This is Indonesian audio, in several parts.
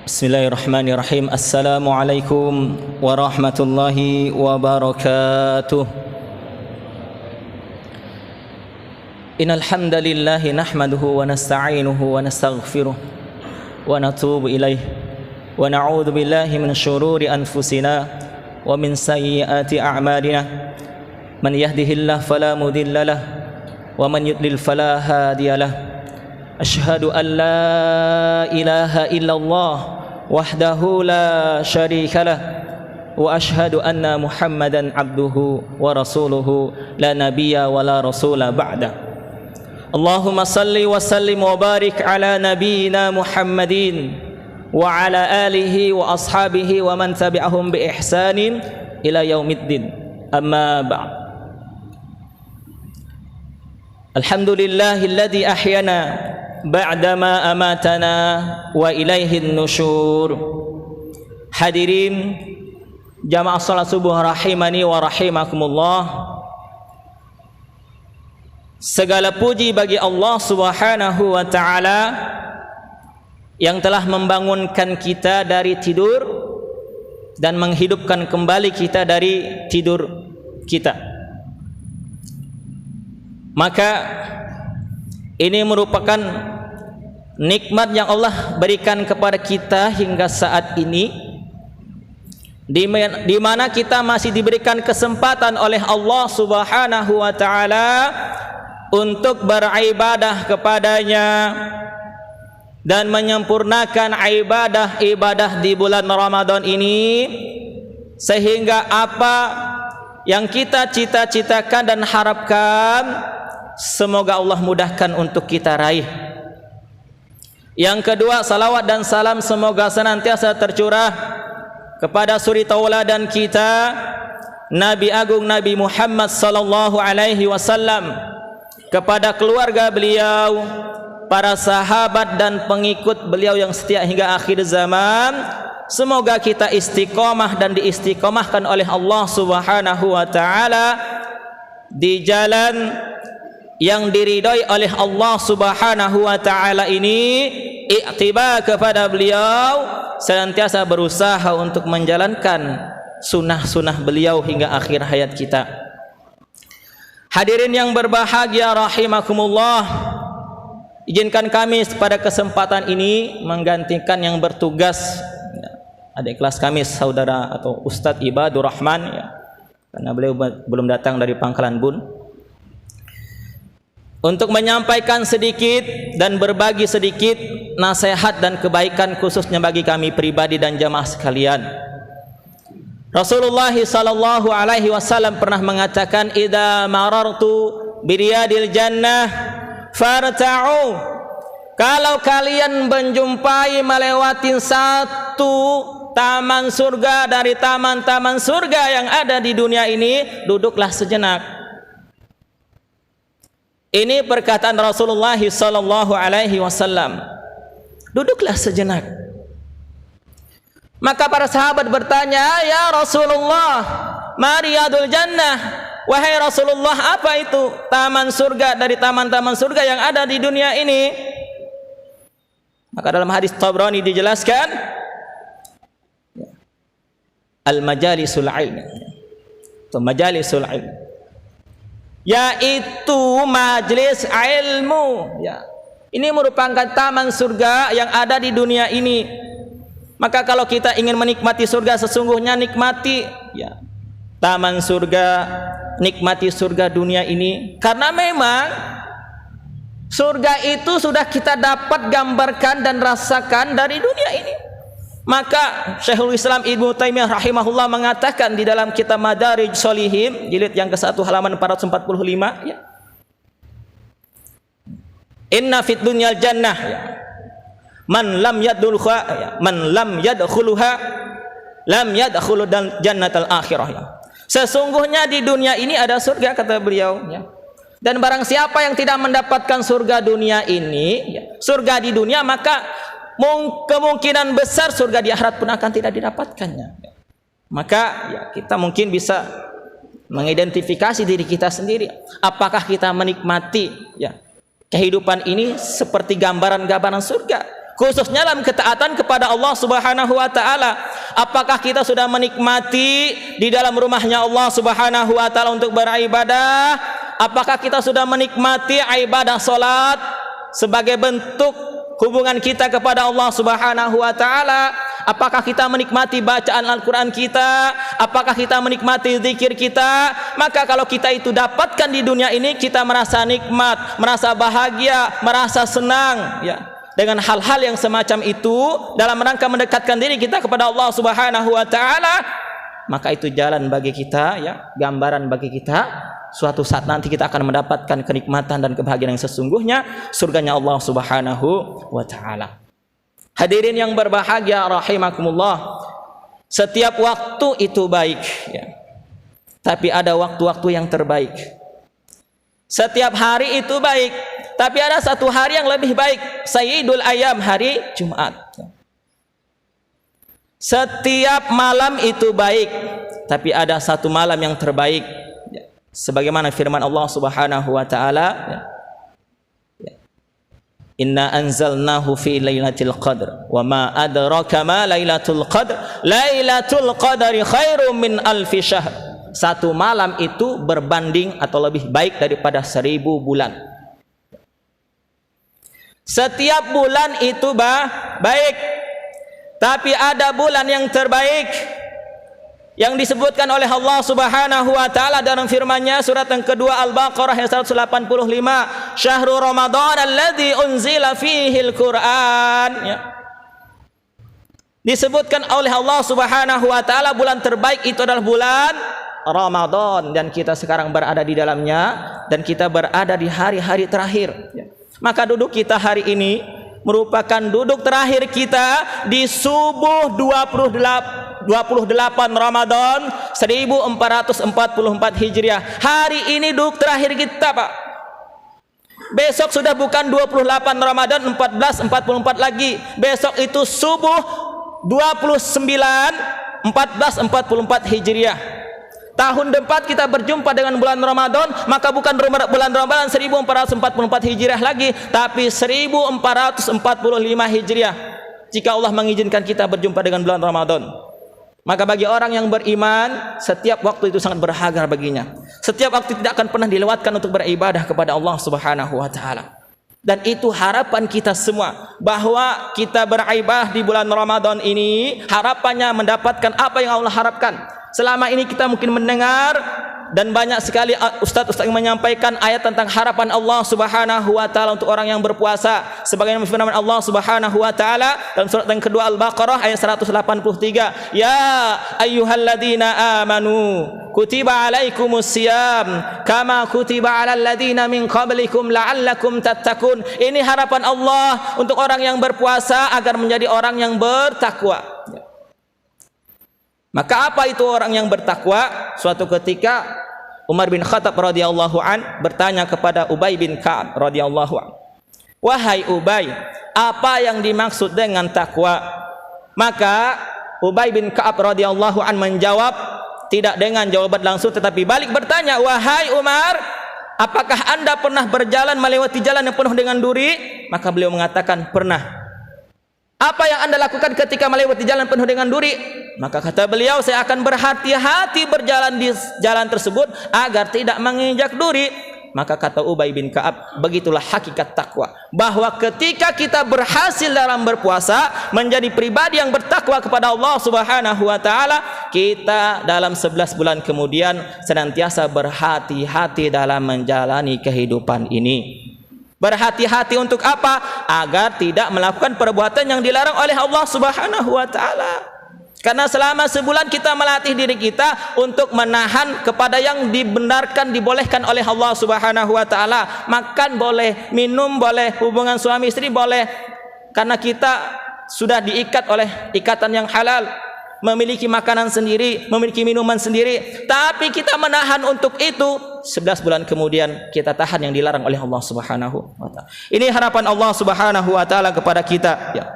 Bismillahirrahmanirrahim. Assalamualaikum warahmatullahi wabarakatuh. Innal hamdalillah nahmaduhu wa nasta'inuhu wa nastaghfiruh wa natubu ilaih wa na'udzu billahi min syururi anfusina wa min sayyiati a'malina. Man yahdihillahu fala mudilla lahu wa man yudlil fala hadiyalah. Asyhadu an la ilaha illallah wahdahu la syarika lah wa asyhadu anna Muhammadan abduhu wa rasuluhu la nabiyya wa la rasula ba'da. Allahumma salli wa sallim wa barik ala nabiyyina Muhammadin wa ala alihi wa ashabihi wa man tabi'ahum bi ihsanin ila yaumiddin. Amma ba'd. Alhamdulillahilladzi ahyana ba'dama amatana wa ilaihin nusyur. Hadirin jamaah salat subuh rahimani wa rahimakumullah. Segala puji bagi Allah Subhanahu wa taala yang telah membangunkan kita dari tidur dan menghidupkan kembali kita dari tidur kita. Maka ini merupakan nikmat yang Allah berikan kepada kita hingga saat ini, di mana kita masih diberikan kesempatan oleh Allah Subhanahu wa taala untuk beribadah kepadanya dan menyempurnakan ibadah-ibadah di bulan Ramadan ini, sehingga apa yang kita cita-citakan dan harapkan semoga Allah mudahkan untuk kita raih. Yang kedua, salawat dan salam semoga senantiasa tercurah kepada suri tauladan kita, Nabi Agung Nabi Muhammad sallallahu alaihi wasallam, kepada keluarga beliau, para sahabat dan pengikut beliau yang setia hingga akhir zaman. Semoga kita istiqomah dan diistiqomahkan oleh Allah Subhanahu wa taala di jalan yang diridhai oleh Allah Subhanahu wa taala ini, iktiba kepada beliau, senantiasa berusaha untuk menjalankan sunnah-sunnah beliau hingga akhir hayat kita. Hadirin yang berbahagia rahimakumullah, izinkan kami pada kesempatan ini menggantikan yang bertugas adik kelas kami, saudara atau Ustadz Ibadur Rahman, ya, karena beliau belum datang dari Pangkalan Bun, untuk menyampaikan sedikit dan berbagi sedikit nasihat dan kebaikan khususnya bagi kami pribadi dan jamaah sekalian. Rasulullah sallallahu alaihi wasallam pernah mengatakan, "Idza marartu biriyadil jannah farta'u." Kalau kalian menjumpai melewati satu taman surga dari taman-taman surga yang ada di dunia ini, duduklah sejenak. Ini perkataan Rasulullah sallallahu alaihi wasallam. Duduklah sejenak. Maka para sahabat bertanya, "Ya Rasulullah, ma riyadul jannah?" Wahai Rasulullah, apa itu taman surga dari taman-taman surga yang ada di dunia ini? Maka dalam hadis Tabrani dijelaskan, al-majalisul ilm. Itu majalisul ilm, yaitu majelis ilmu, ya. Ini merupakan taman surga yang ada di dunia ini. Maka kalau kita ingin menikmati surga, sesungguhnya nikmati, ya, taman surga, nikmati surga dunia ini, karena memang surga itu sudah kita dapat gambarkan dan rasakan dari dunia ini. Maka Syekhul Islam Ibnu Taimiyah rahimahullah mengatakan di dalam kitab Madarij Sholihin jilid yang ke-1 halaman 445, ya, inna fid dunyal jannah, ya, man lam yadkhuluha lam yadkhulu jannatal akhirah, ya. Sesungguhnya di dunia ini ada surga, kata beliau, ya. Dan barang siapa yang tidak mendapatkan surga dunia ini, ya, surga di dunia, maka kemungkinan besar surga di akhirat pun akan tidak didapatkannya. Maka ya, kita mungkin bisa mengidentifikasi diri kita sendiri. Apakah kita menikmati, ya, kehidupan ini seperti gambaran-gambaran surga? khususnya dalam ketaatan kepada Allah Subhanahu wa taala. Apakah kita sudah menikmati di dalam rumahnya Allah Subhanahu wa taala untuk beribadah? Apakah kita sudah menikmati ibadah salat sebagai bentuk hubungan kita kepada Allah Subhanahu wa taala? Apakah kita menikmati bacaan Al-Qur'an kita? Apakah kita menikmati zikir kita? Maka kalau kita itu dapatkan di dunia ini, kita merasa nikmat, merasa bahagia, merasa senang, ya. Dengan hal-hal yang semacam itu dalam rangka mendekatkan diri kita kepada Allah Subhanahu wa taala, maka itu jalan bagi kita, ya, gambaran bagi kita suatu saat nanti kita akan mendapatkan kenikmatan dan kebahagiaan yang sesungguhnya, surganya Allah Subhanahu wa taala. Hadirin yang berbahagia rahimakumullah, setiap waktu itu baik, ya. Tapi ada waktu-waktu yang terbaik. Setiap hari itu baik, tapi ada satu hari yang lebih baik, Sayyidul Ayyam, hari Jumat. Setiap malam itu baik, tapi ada satu malam yang terbaik, sebagaimana firman Allah Subhanahu wa taala, inna anzalnahu fi lailatul qadr wa ma adraka ma lailatul qadr lailatul qadri khairum min alfi syahr. Satu malam itu berbanding atau lebih baik daripada 1000 bulan. Setiap bulan itu baik, tapi ada bulan yang terbaik yang disebutkan oleh Allah Subhanahu wa taala dalam firman-Nya surat yang kedua Al-Baqarah ayat 185, Syahrul Ramadan alladzi unzila fihi al-Qur'an, ya. Disebutkan oleh Allah Subhanahu wa taala bulan terbaik itu adalah bulan Ramadan, dan kita sekarang berada di dalamnya, dan kita berada di hari-hari terakhir, ya. Maka duduk kita hari ini merupakan duduk terakhir kita di subuh 28 Ramadan 1444 Hijriah. Hari ini duduk terakhir kita, Pak. Besok sudah bukan 28 Ramadan 1444 lagi. Besok itu subuh 29 1444 Hijriah. Tahun depan kita berjumpa dengan bulan Ramadan, maka bukan bulan Ramadan 1444 Hijriah lagi, tapi 1445 Hijriah. Jika Allah mengizinkan kita berjumpa dengan bulan Ramadan, maka bagi orang yang beriman, setiap waktu itu sangat berharga baginya. Setiap waktu tidak akan pernah dilewatkan untuk beribadah kepada Allah Subhanahu wa taala. Dan itu harapan kita semua, bahwa kita beribadah di bulan Ramadan ini, harapannya mendapatkan apa yang Allah harapkan. Selama ini kita mungkin mendengar dan banyak sekali ustaz-ustaz yang menyampaikan ayat tentang harapan Allah Subhanahu wa taala untuk orang yang berpuasa, sebagaimana firman Allah Subhanahu wa taala dalam surat yang kedua Al-Baqarah ayat 183, ya ayyuhalladzina amanu kutiba alaikumus siyam kama kutiba alal ladzina min qablikum la'allakum tattaqun. Ini harapan Allah untuk orang yang berpuasa agar menjadi orang yang bertakwa. Maka apa itu orang yang bertakwa? Suatu ketika Umar bin Khattab radhiyallahu an bertanya kepada Ubay bin Ka'ab radhiyallahu an, wahai Ubay, apa yang dimaksud dengan takwa? Maka Ubay bin Ka'ab radhiyallahu an menjawab, tidak dengan jawaban langsung tetapi balik bertanya, wahai Umar, apakah anda pernah berjalan melewati jalan yang penuh dengan duri? Maka beliau mengatakan, pernah. Apa yang anda lakukan ketika melewati jalan penuh dengan duri? Maka kata beliau, saya akan berhati-hati berjalan di jalan tersebut agar tidak menginjak duri. Maka kata Ubay bin Ka'ab, begitulah hakikat takwa, bahwa ketika kita berhasil dalam berpuasa, menjadi pribadi yang bertakwa kepada Allah Subhanahu wa taala, kita dalam 11 bulan kemudian senantiasa berhati-hati dalam menjalani kehidupan ini. Berhati-hati untuk apa? Agar tidak melakukan perbuatan yang dilarang oleh Allah Subhanahu wa taala. Karena selama sebulan kita melatih diri kita untuk menahan kepada yang dibenarkan, dibolehkan oleh Allah Subhanahu wa taala. Makan boleh, minum boleh, hubungan suami istri boleh. Karena kita sudah diikat oleh ikatan yang halal, memiliki makanan sendiri, memiliki minuman sendiri. Tapi kita menahan untuk itu, 11 bulan kemudian kita tahan yang dilarang oleh Allah Subhanahu wa taala. Ini harapan Allah Subhanahu wa taala kepada kita, ya,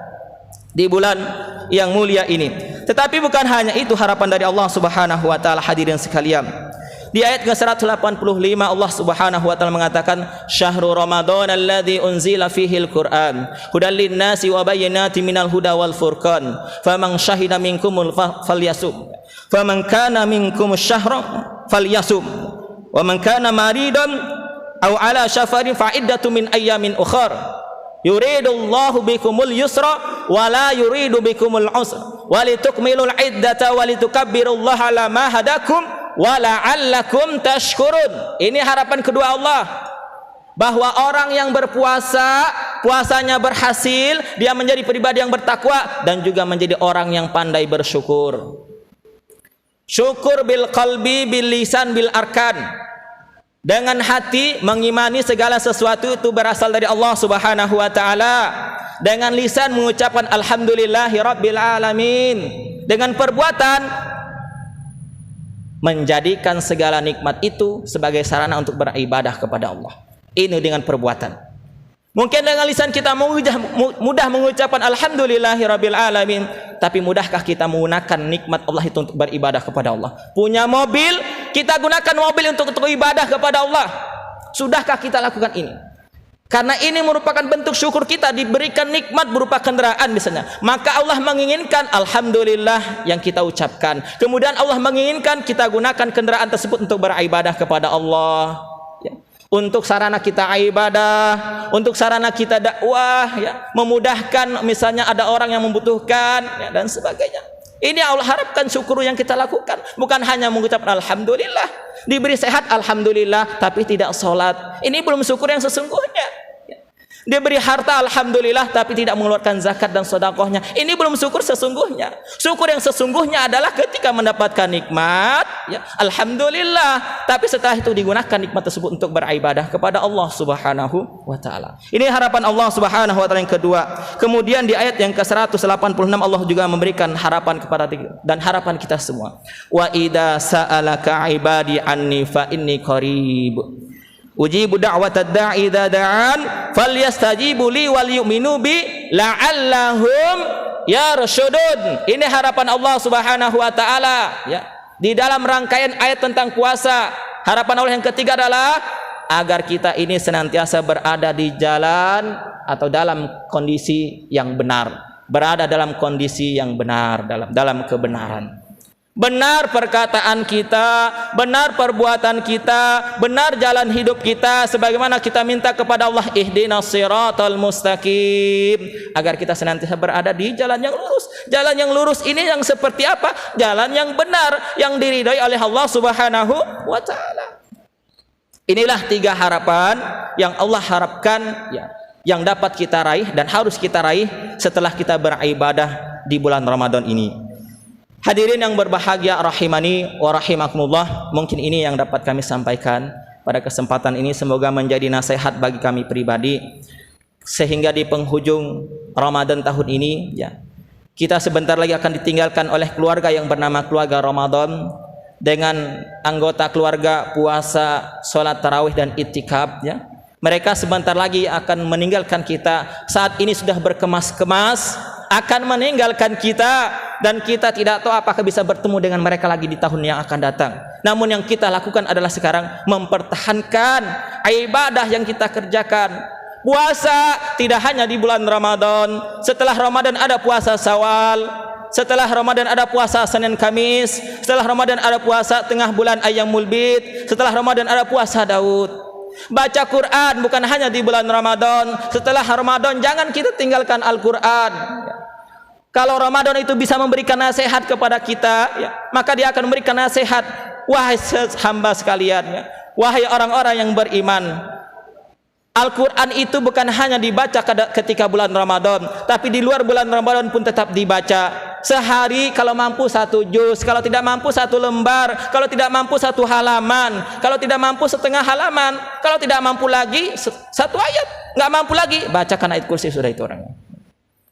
di bulan yang mulia ini. Tetapi bukan hanya itu harapan dari Allah Subhanahu wa taala, hadirin sekalian. Di ayat ke-185 Allah Subhanahu wa taala mengatakan syahrul ramadan alladzi unzila fihil Qur'an hudal linnasi wa bayyinatin minal huda wal furqan faman syahida minkumul falyasum faman kana minkum syahra falyasum wa man kana maridan aw ala safarin fa iddatu min ayyamin ukhra yuridullahu bikumul yusra wa la yuridu bikumul usra wa litukmilul iddata wa litukabbirullaha ala ma hadakum wa la'allakum tashkurun. Ini harapan kedua Allah, bahwa orang yang berpuasa, puasanya berhasil, dia menjadi pribadi yang bertakwa dan juga menjadi orang yang pandai bersyukur. Syukur bil qalbi, bil lisan, bil arkan. Dengan hati mengimani segala sesuatu itu berasal dari Allah Subhanahu wa taala. Dengan lisan mengucapkan alhamdulillahi rabbil alamin. Dengan perbuatan menjadikan segala nikmat itu sebagai sarana untuk beribadah kepada Allah. Ini dengan perbuatan. Mungkin dengan lisan kita mudah mengucapkan alhamdulillahi rabbil alamin, tapi mudahkah kita menggunakan nikmat Allah itu untuk beribadah kepada Allah? Punya mobil, kita gunakan mobil untuk ibadah kepada Allah. Sudahkah kita lakukan ini? Karena ini merupakan bentuk syukur kita diberikan nikmat berupa kendaraan misalnya. Maka Allah menginginkan alhamdulillah yang kita ucapkan. Kemudian Allah menginginkan kita gunakan kendaraan tersebut untuk beribadah kepada Allah. Ya. Untuk sarana kita ibadah, untuk sarana kita dakwah, ya. Memudahkan misalnya ada orang yang membutuhkan, ya, dan sebagainya. Ini Allah harapkan syukur yang kita lakukan, bukan hanya mengucapkan alhamdulillah, diberi sehat alhamdulillah, tapi tidak sholat. Ini belum syukur yang sesungguhnya. Diberi harta alhamdulillah, tapi tidak mengeluarkan zakat dan sedekahnya. Ini belum syukur sesungguhnya. Syukur yang sesungguhnya adalah ketika mendapatkan nikmat, ya, alhamdulillah, tapi setelah itu digunakan nikmat tersebut untuk beribadah kepada Allah Subhanahu wa taala. Ini harapan Allah Subhanahu wa taala yang kedua. Kemudian di ayat yang ke-186 Allah juga memberikan harapan kepada dan harapan kita semua. Wa idza sa'alaka ibadi anni fa inni qarib. Ujibu da'watad da'i idza da'an falyastajibu li wal yu'minu bi la'allahum yarshudun. Ini harapan Allah Subhanahu wa taala, ya. Di dalam rangkaian ayat tentang puasa, harapan Allah yang ketiga adalah agar kita ini senantiasa berada di jalan atau dalam kondisi yang benar, berada dalam kondisi yang benar, dalam kebenaran. Benar perkataan kita, benar perbuatan kita, benar jalan hidup kita, sebagaimana kita minta kepada Allah ihdinas siratal mustaqim, agar kita senantiasa berada di jalan yang lurus. Jalan yang lurus ini yang seperti apa? Jalan yang benar, yang diridhai oleh Allah Subhanahu wa taala. Inilah 3 harapan yang Allah harapkan, ya, yang dapat kita raih dan harus kita raih setelah kita beribadah di bulan Ramadan ini. Hadirin yang berbahagia rahimani wa rahimakumullah, mungkin ini yang dapat kami sampaikan pada kesempatan ini. Semoga menjadi nasihat bagi kami pribadi, sehingga di penghujung Ramadan tahun ini, ya, kita sebentar lagi akan ditinggalkan oleh keluarga yang bernama keluarga Ramadan, dengan anggota keluarga puasa, sholat tarawih dan itikaf, ya. Mereka sebentar lagi akan meninggalkan kita. Saat ini sudah berkemas-kemas akan meninggalkan kita, dan kita tidak tahu apakah bisa bertemu dengan mereka lagi di tahun yang akan datang. Namun yang kita lakukan adalah sekarang mempertahankan ibadah yang kita kerjakan. Puasa tidak hanya di bulan Ramadan. Setelah Ramadan ada puasa Syawal, setelah Ramadan ada puasa Senin Kamis, setelah Ramadan ada puasa tengah bulan Ayyamul Bid, setelah Ramadan ada puasa Daud. Baca Quran bukan hanya di bulan Ramadan. Setelah Ramadan jangan kita tinggalkan Al-Quran. Kalau Ramadan itu bisa memberikan nasihat kepada kita, ya, maka dia akan memberikan nasihat. Wahai hamba sekalian, ya, wahai orang-orang yang beriman, Al-Quran itu bukan hanya dibaca ketika bulan Ramadan, tapi di luar bulan Ramadan pun tetap dibaca. Sehari kalau mampu 1 juz, kalau tidak mampu 1 lembar, kalau tidak mampu 1 halaman, kalau tidak mampu setengah halaman, kalau tidak mampu lagi 1 ayat, nggak mampu lagi bacakan ayat kursi, sudah itu orangnya.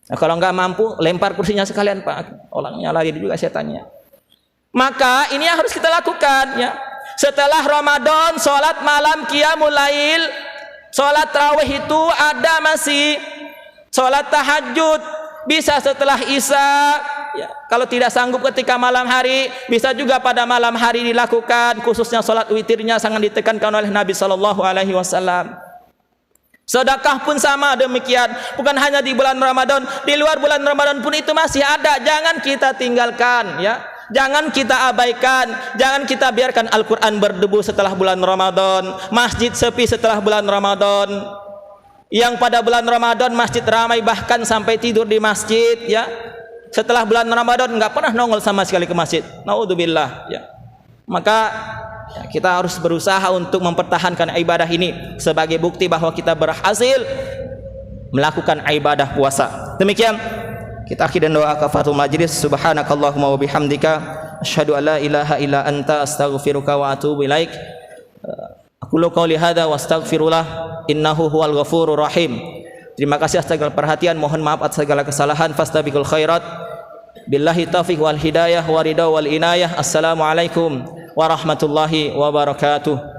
Nah, kalau nggak mampu lempar kursinya sekalian, Pak, orangnya lari juga setannya. Maka ini yang harus kita lakukan, ya. Setelah Ramadan sholat malam qiyamul lail, sholat tarawih itu ada masih, sholat tahajud bisa setelah isya, ya. Kalau tidak sanggup ketika malam hari, bisa juga pada malam hari dilakukan, khususnya salat witirnya sangat ditekankan oleh Nabi sallallahu alaihi wasallam. Sedekah pun sama demikian, bukan hanya di bulan Ramadan, di luar bulan Ramadan pun itu masih ada. Jangan kita tinggalkan, ya. Jangan kita abaikan, jangan kita biarkan Al-Quran berdebu setelah bulan Ramadan, masjid sepi setelah bulan Ramadan. Yang pada bulan Ramadan masjid ramai bahkan sampai tidur di masjid, ya. Setelah bulan Ramadan nggak pernah nongol sama sekali ke masjid. Naudzubillah, ya. Maka ya, kita harus berusaha untuk mempertahankan ibadah ini sebagai bukti bahwa kita berhasil melakukan ibadah puasa. Demikian kita akhiri doa kafaratul majlis. Subhanakallahumma wa bihamdika asyhadu an la ilaha illa anta astaghfiruka wa atubu ilaik. Aqulu qouli hadza wa astaghfirullah innahu huwal ghafurur rahim. Terima kasih atas segala perhatian, mohon maaf atas segala kesalahan. Fastabiqul khairat. Billahi taufiq wal hidayah wa ridha wal inayah. Assalamualaikum warahmatullahi wabarakatuh.